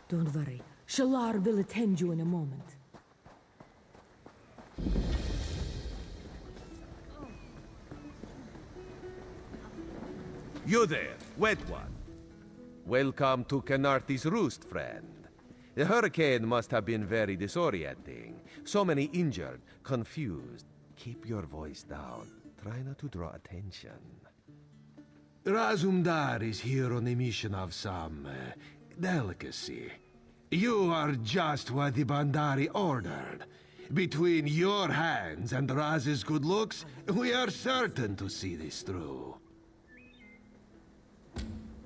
Don't worry. Shalar will attend you in a moment. You there, wet one. Welcome to Canarthi's roost, friend. The hurricane must have been very disorienting. So many injured, confused. Keep your voice down. Try not to draw attention. Razumdar is here on a mission of some delicacy. You are just what the Bandari ordered. Between your hands and Raz's good looks, we are certain to see this through.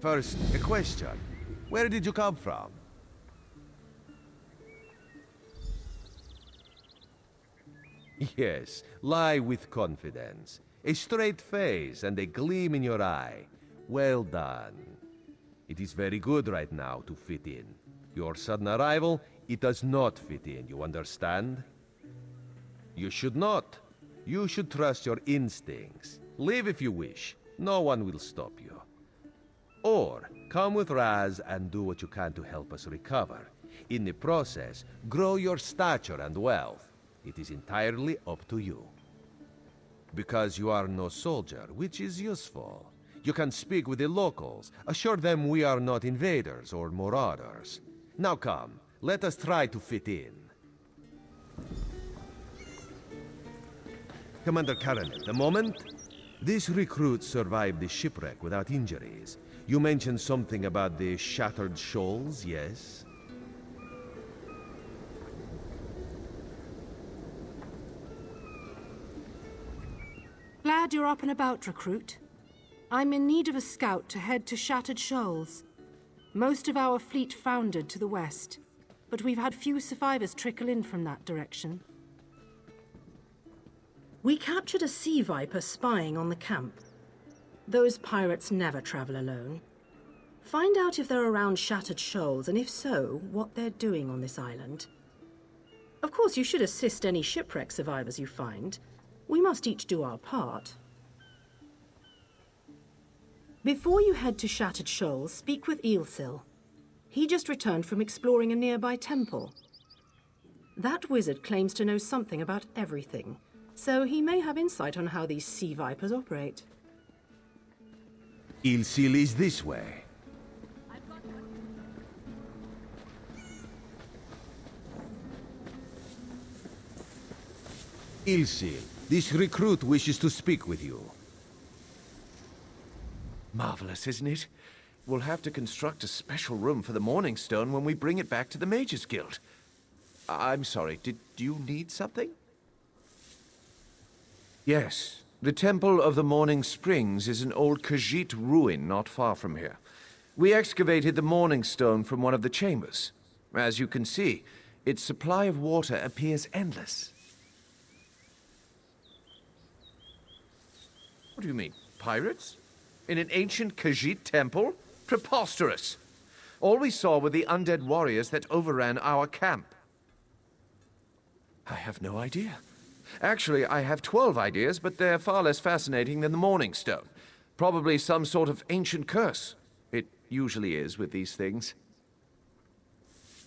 First, a question. Where did you come from? Yes, lie with confidence. A straight face and a gleam in your eye. Well done. It is very good right now to fit in. Your sudden arrival, it does not fit in, you understand? You should not. You should trust your instincts. Leave if you wish. No one will stop you. Or, come with Raz and do what you can to help us recover. In the process, grow your stature and wealth. It is entirely up to you. Because you are no soldier, which is useful. You can speak with the locals, assure them we are not invaders or marauders. Now come, let us try to fit in. Commander Karanet, a moment. This recruit survived the shipwreck without injuries. You mentioned something about the shattered shoals, yes? Glad you're up and about, recruit. I'm in need of a scout to head to Shattered Shoals. Most of our fleet foundered to the west, but we've had few survivors trickle in from that direction. We captured a sea viper spying on the camp. Those pirates never travel alone. Find out if they're around Shattered Shoals, and if so, what they're doing on this island. Of course, you should assist any shipwreck survivors you find. We must each do our part. Before you head to Shattered Shoals, speak with Eelsil. He just returned from exploring a nearby temple. That wizard claims to know something about everything, so he may have insight on how these sea vipers operate. Ilsil is this way. Ilsil, this recruit wishes to speak with you. Marvelous, isn't it? We'll have to construct a special room for the Morning Stone when we bring it back to the Mages Guild. I'm sorry, did you need something? Yes, the Temple of the Morning Springs is an old Khajiit ruin not far from here. We excavated the Morning Stone from one of the chambers. As you can see, its supply of water appears endless. What do you mean, pirates? In an ancient Khajiit temple? Preposterous! All we saw were the undead warriors that overran our camp. I have no idea. Actually, I have 12 ideas, but they're far less fascinating than the Morning Stone. Probably some sort of ancient curse. It usually is with these things.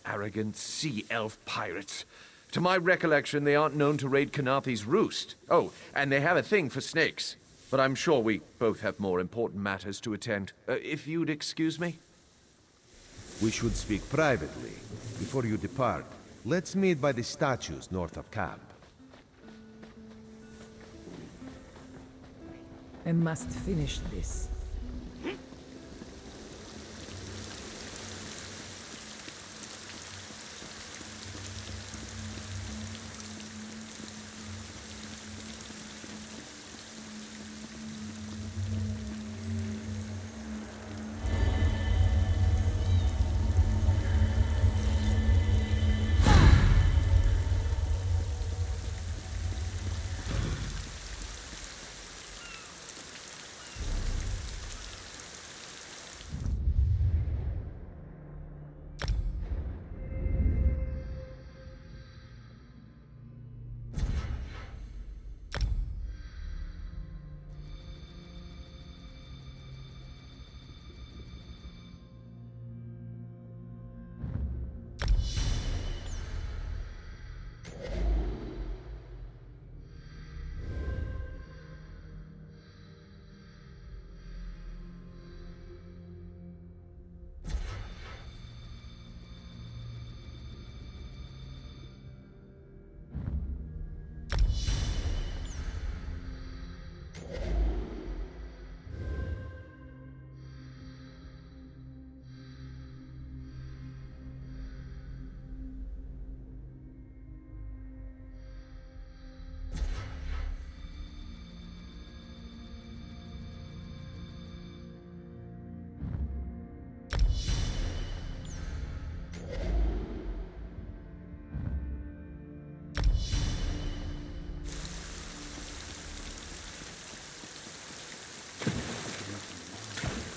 Arrogant sea elf pirates. To my recollection, they aren't known to raid Canarthi's roost. Oh, and they have a thing for snakes. But I'm sure we both have more important matters to attend. If you'd excuse me? We should speak privately. Before you depart, let's meet by the statues north of camp. I must finish this.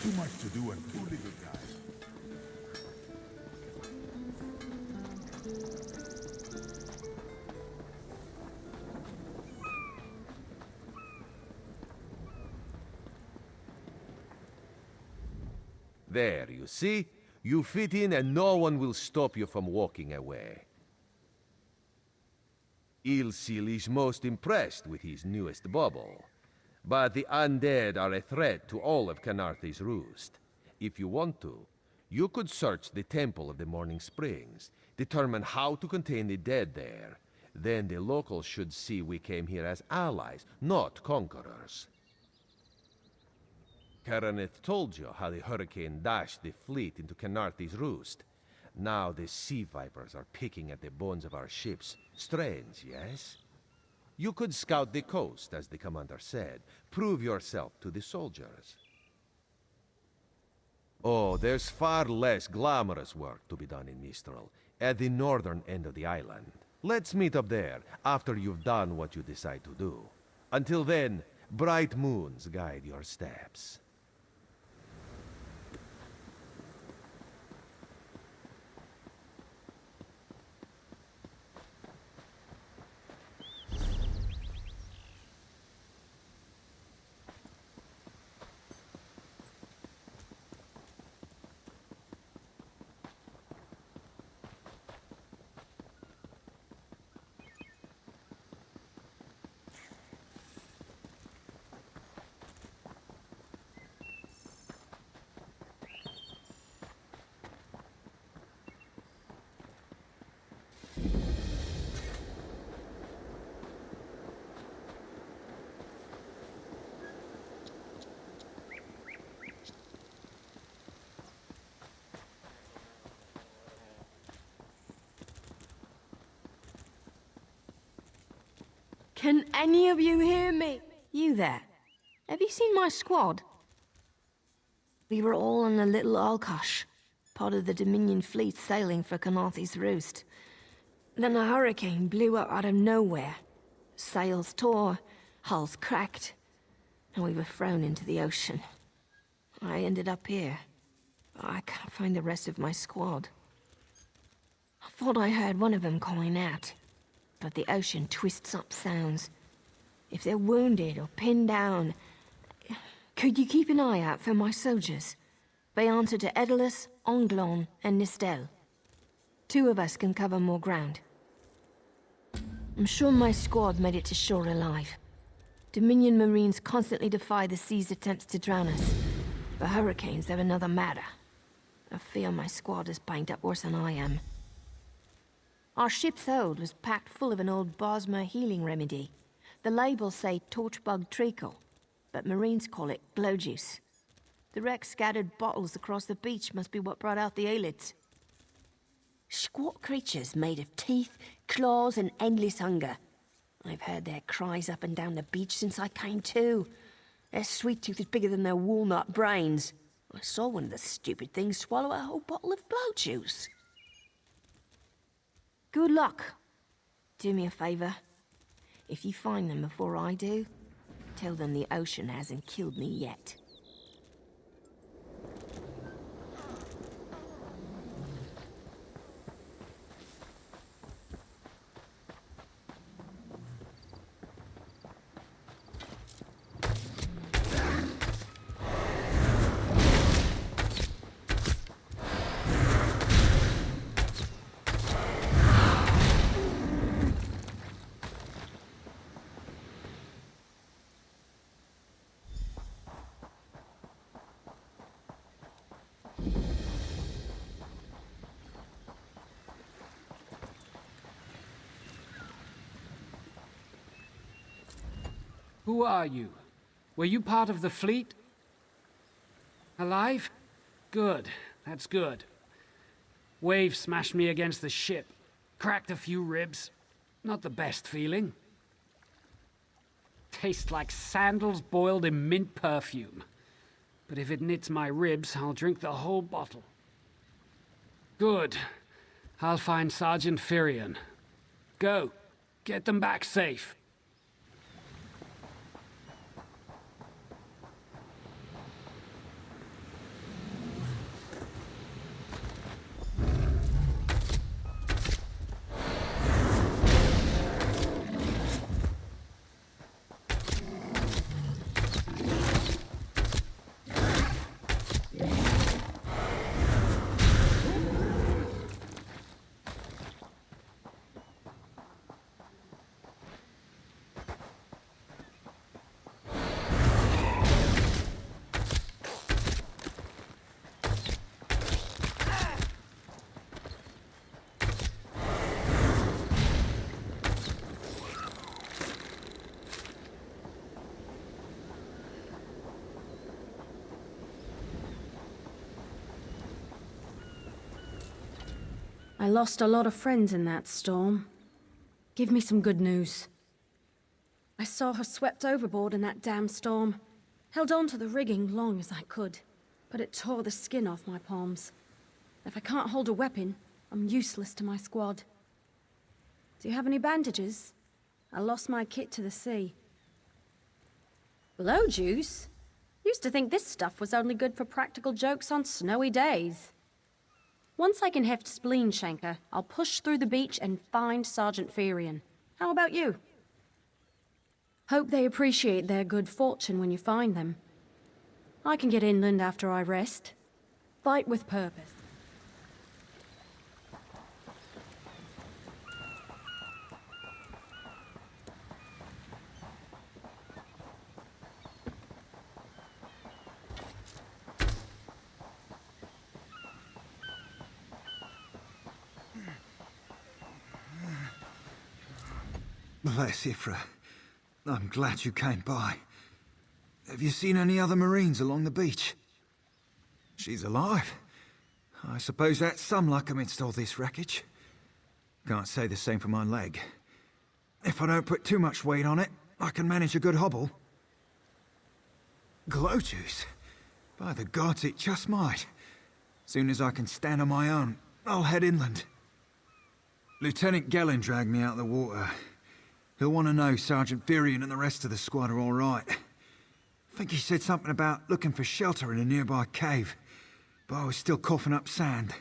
Too much to do and too little time. There, you see? You fit in and no one will stop you from walking away. Ilsil is most impressed with his newest bauble. But the undead are a threat to all of Canarthy's Roost. If you want to, you could search the Temple of the Morning Springs, determine how to contain the dead there. Then the locals should see we came here as allies, not conquerors. Karaneth told you how the hurricane dashed the fleet into Canarthy's Roost. Now the sea vipers are picking at the bones of our ships. Strange, yes? You could scout the coast, as the commander said. Prove yourself to the soldiers. Oh, there's far less glamorous work to be done in Mistral, at the northern end of the island. Let's meet up there, after you've done what you decide to do. Until then, bright moons guide your steps. Can any of you hear me? You there? Have you seen my squad? We were all on the little Alkosh, part of the Dominion fleet sailing for Canarthy's Roost. Then a hurricane blew up out of nowhere. Sails tore, hulls cracked, and we were thrown into the ocean. I ended up here. I can't find the rest of my squad. I thought I heard one of them calling out. But the ocean twists up sounds. If they're wounded or pinned down, could you keep an eye out for my soldiers? They answer to Edalus, Onglon, and Nistel. 2 of us can cover more ground. I'm sure my squad made it to shore alive. Dominion Marines constantly defy the sea's attempts to drown us. But hurricanes are another matter. I fear my squad is banged up worse than I am. Our ship's hold was packed full of an old Bosmer healing remedy. The labels say torchbug treacle, but Marines call it glow juice. The wreck scattered bottles across the beach must be what brought out the aelids. Squat creatures made of teeth, claws, and endless hunger. I've heard their cries up and down the beach since I came to. Their sweet tooth is bigger than their walnut brains. I saw one of the stupid things swallow a whole bottle of glow juice. Good luck. Do me a favor. If you find them before I do, tell them the ocean hasn't killed me yet. Who are you? Were you part of the fleet? Alive? Good, that's good. Wave smashed me against the ship. Cracked a few ribs. Not the best feeling. Tastes like sandals boiled in mint perfume. But if it knits my ribs, I'll drink the whole bottle. Good. I'll find Sergeant Firion. Go. Get them back safe. I lost a lot of friends in that storm. Give me some good news. I saw her swept overboard in that damn storm. Held on to the rigging long as I could, but it tore the skin off my palms. If I can't hold a weapon, I'm useless to my squad. Do you have any bandages? I lost my kit to the sea. Blow juice? Used to think this stuff was only good for practical jokes on snowy days. Once I can heft Spleen Shanker, I'll push through the beach and find Sergeant Ferian. How about you? Hope they appreciate their good fortune when you find them. I can get inland after I rest. Fight with purpose. Bless Ifra. I'm glad you came by. Have you seen any other Marines along the beach? She's alive. I suppose that's some luck amidst all this wreckage. Can't say the same for my leg. If I don't put too much weight on it, I can manage a good hobble. Glow juice? By the gods, it just might. Soon as I can stand on my own, I'll head inland. Lieutenant Gellin dragged me out of the water. He'll want to know Sergeant Ferian and the rest of the squad are all right. I think he said something about looking for shelter in a nearby cave, but I was still coughing up sand.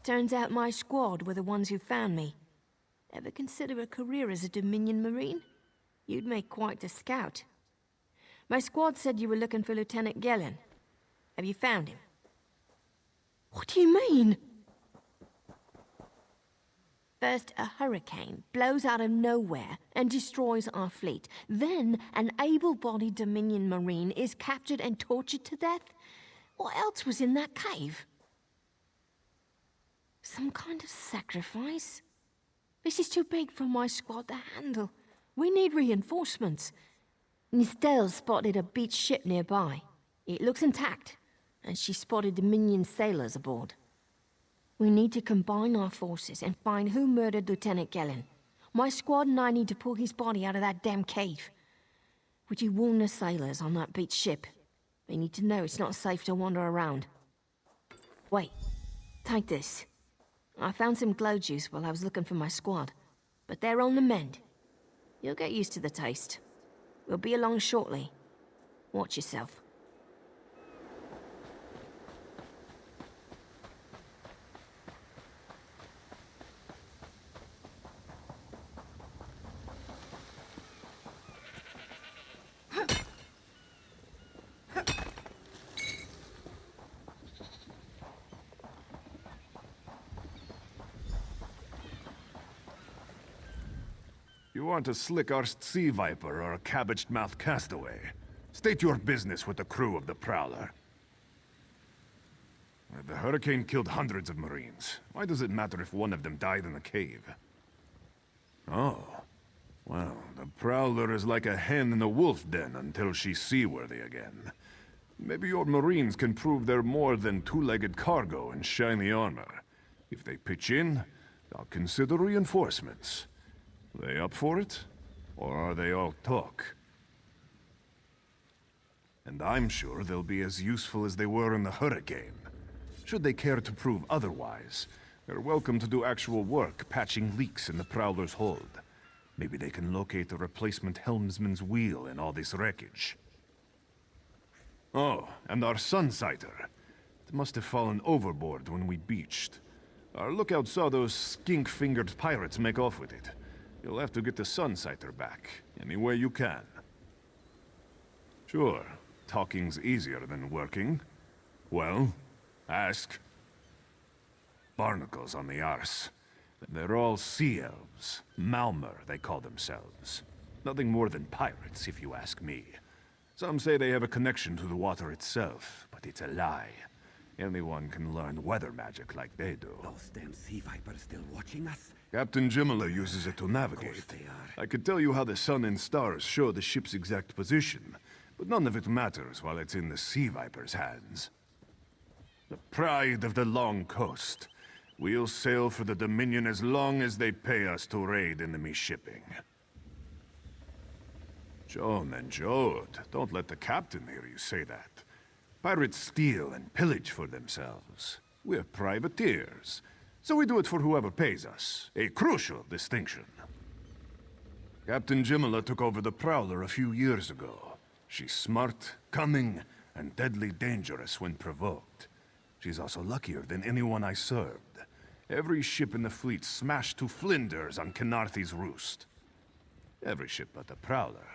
Turns out my squad were the ones who found me. Ever consider a career as a Dominion Marine? You'd make quite a scout. My squad said you were looking for Lieutenant Gellin. Have you found him? What do you mean? First, a hurricane blows out of nowhere and destroys our fleet. Then, an able-bodied Dominion Marine is captured and tortured to death. What else was in that cave? Some kind of sacrifice? This is too big for my squad to handle. We need reinforcements. Nistel spotted a beached ship nearby. It looks intact, and she spotted Dominion sailors aboard. We need to combine our forces and find who murdered Lieutenant Gellin. My squad and I need to pull his body out of that damn cave. Would you warn the sailors on that beached ship? They need to know it's not safe to wander around. Wait, take this. I found some glow juice while I was looking for my squad, but they're on the mend. You'll get used to the taste. We'll be along shortly. Watch yourself. You want a slick-arsed sea viper or a cabbage-mouthed castaway? State your business with the crew of the Prowler. The hurricane killed hundreds of Marines. Why does it matter if one of them died in the cave? Oh. Well, the Prowler is like a hen in a wolf den until she's seaworthy again. Maybe your Marines can prove they're more than two-legged cargo and shiny armor. If they pitch in, I'll consider reinforcements. They up for it? Or are they all talk? And I'm sure they'll be as useful as they were in the hurricane. Should they care to prove otherwise, they're welcome to do actual work patching leaks in the Prowler's hold. Maybe they can locate a replacement helmsman's wheel in all this wreckage. Oh, and our Sunsighter. It must have fallen overboard when we beached. Our lookout saw those skink-fingered pirates make off with it. You'll have to get the Sunsighter back, any way you can. Sure, talking's easier than working. Well, ask. Barnacles on the arse. They're all sea elves. Malmer, they call themselves. Nothing more than pirates, if you ask me. Some say they have a connection to the water itself, but it's a lie. Anyone can learn weather magic like they do. Those damn sea vipers still watching us? Captain Jimala uses it to navigate. Of course they are. I could tell you how the sun and stars show the ship's exact position, but none of it matters while it's in the sea viper's hands. The pride of the long coast. We'll sail for the Dominion as long as they pay us to raid enemy shipping. Joan and Jode, don't let the captain hear you say that. Pirates steal and pillage for themselves. We're privateers, so we do it for whoever pays us. A crucial distinction. Captain Jimala took over the Prowler a few years ago. She's smart, cunning, and deadly dangerous when provoked. She's also luckier than anyone I served. Every ship in the fleet smashed to flinders on Kynarthi's roost. Every ship but the Prowler.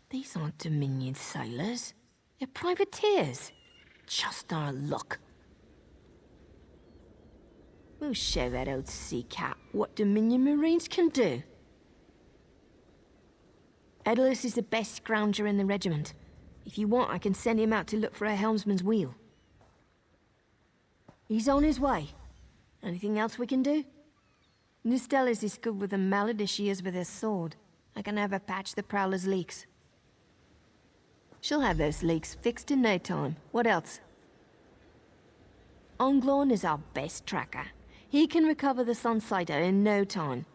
These aren't Dominion sailors. They're privateers. Just our luck. We'll show that old sea cat what Dominion Marines can do. Edalus is the best scrounger in the regiment. If you want, I can send him out to look for a helmsman's wheel. He's on his way. Anything else we can do? Nistella's is good with a mallet as she is with her sword. I can have her patch the Prowler's leaks. She'll have those leaks fixed in no time. What else? Onglorn is our best tracker. He can recover the Sunsighter in no time.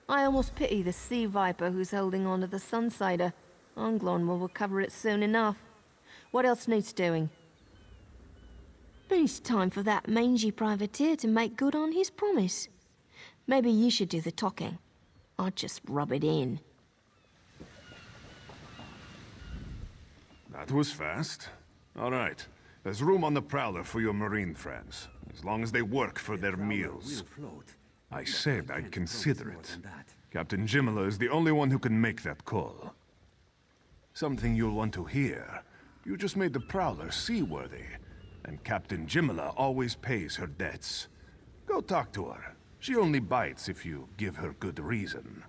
I almost pity the Sea Viper who's holding on to the Sunsighter. Onglorn will recover it soon enough. What else needs doing? But it's time for that mangy privateer to make good on his promise. Maybe you should do the talking. I'll just rub it in. That was fast. All right. There's room on the Prowler for your Marine friends, as long as they work for their meals. I said I'd consider it. Captain Jimala is the only one who can make that call. Something you'll want to hear. You just made the Prowler seaworthy, and Captain Jimala always pays her debts. Go talk to her. She only bites if you give her good reason.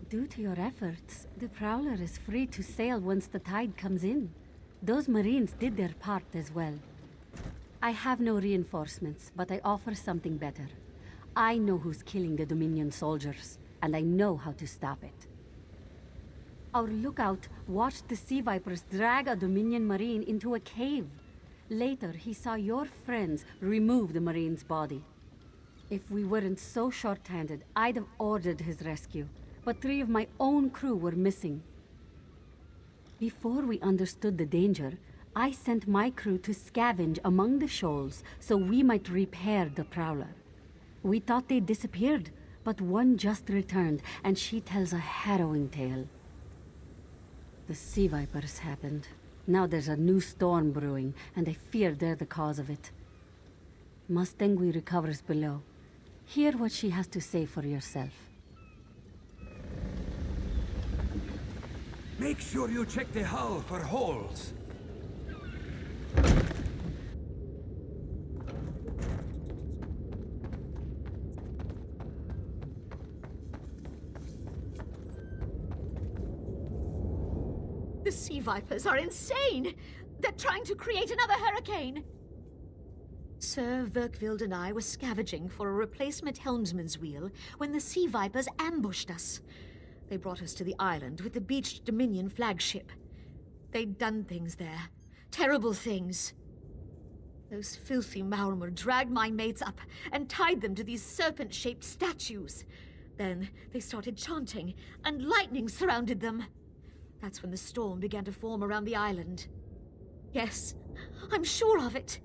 Due to your efforts, the Prowler is free to sail once the tide comes in. Those Marines did their part as well. I have no reinforcements, but I offer something better. I know who's killing the Dominion soldiers, and I know how to stop it. Our lookout watched the sea vipers drag a Dominion Marine into a cave. Later, he saw your friends remove the Marine's body. If we weren't so short-handed, I'd have ordered his rescue. But 3 of my own crew were missing. Before we understood the danger, I sent my crew to scavenge among the shoals so we might repair the Prowler. We thought they disappeared, but one just returned, and she tells a harrowing tale. The sea vipers happened. Now there's a new storm brewing, and I fear they're the cause of it. Mustangui recovers below. Hear what she has to say for yourself. Make sure you check the hull for holes. The sea vipers are insane! They're trying to create another hurricane! Sir Verkvild and I were scavenging for a replacement helmsman's wheel when the sea vipers ambushed us. They brought us to the island with the beached Dominion flagship. They'd done things there. Terrible things. Those filthy Maormer dragged my mates up and tied them to these serpent-shaped statues. Then they started chanting, and lightning surrounded them. That's when the storm began to form around the island. Yes, I'm sure of it.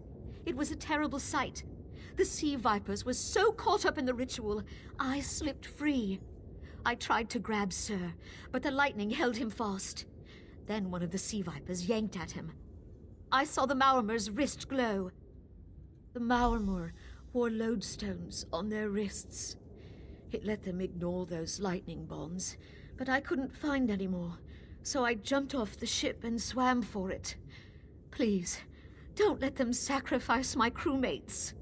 It was a terrible sight. The sea vipers were so caught up in the ritual, I slipped free. I tried to grab Sir, but the lightning held him fast. Then one of the sea vipers yanked at him. I saw the Maormer's wrist glow. The Maormer wore lodestones on their wrists. It let them ignore those lightning bonds, but I couldn't find any more, so I jumped off the ship and swam for it. Please, don't let them sacrifice my crewmates.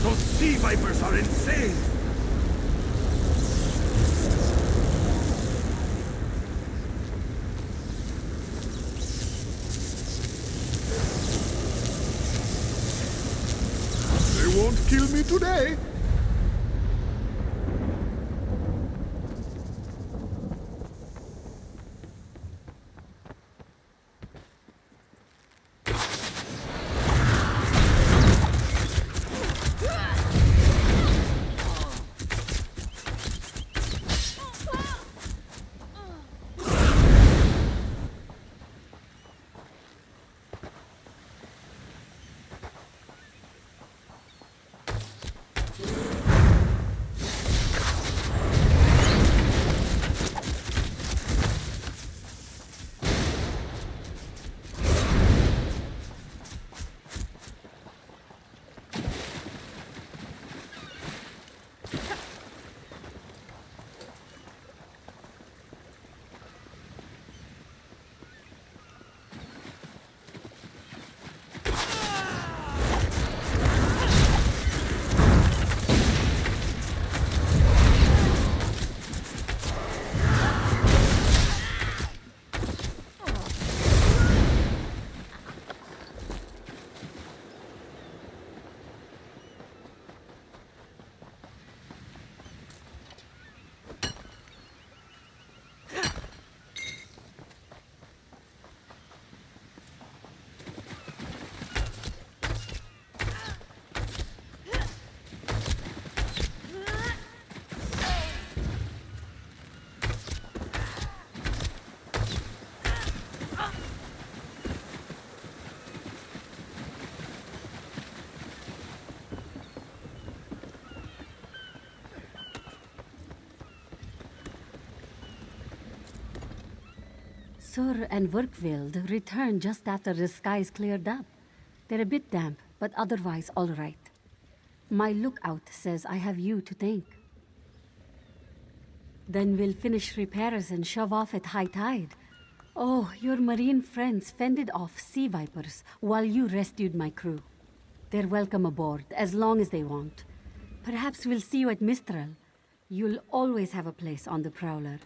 Those sea vipers are insane! won't kill me today. Sur and Werkwild returned just after the skies cleared up. They're a bit damp, but otherwise all right. My lookout says I have you to thank. Then we'll finish repairs and shove off at high tide. Oh, your marine friends fended off sea vipers while you rescued my crew. They're welcome aboard, as long as they want. Perhaps we'll see you at Mistral. You'll always have a place on the Prowler.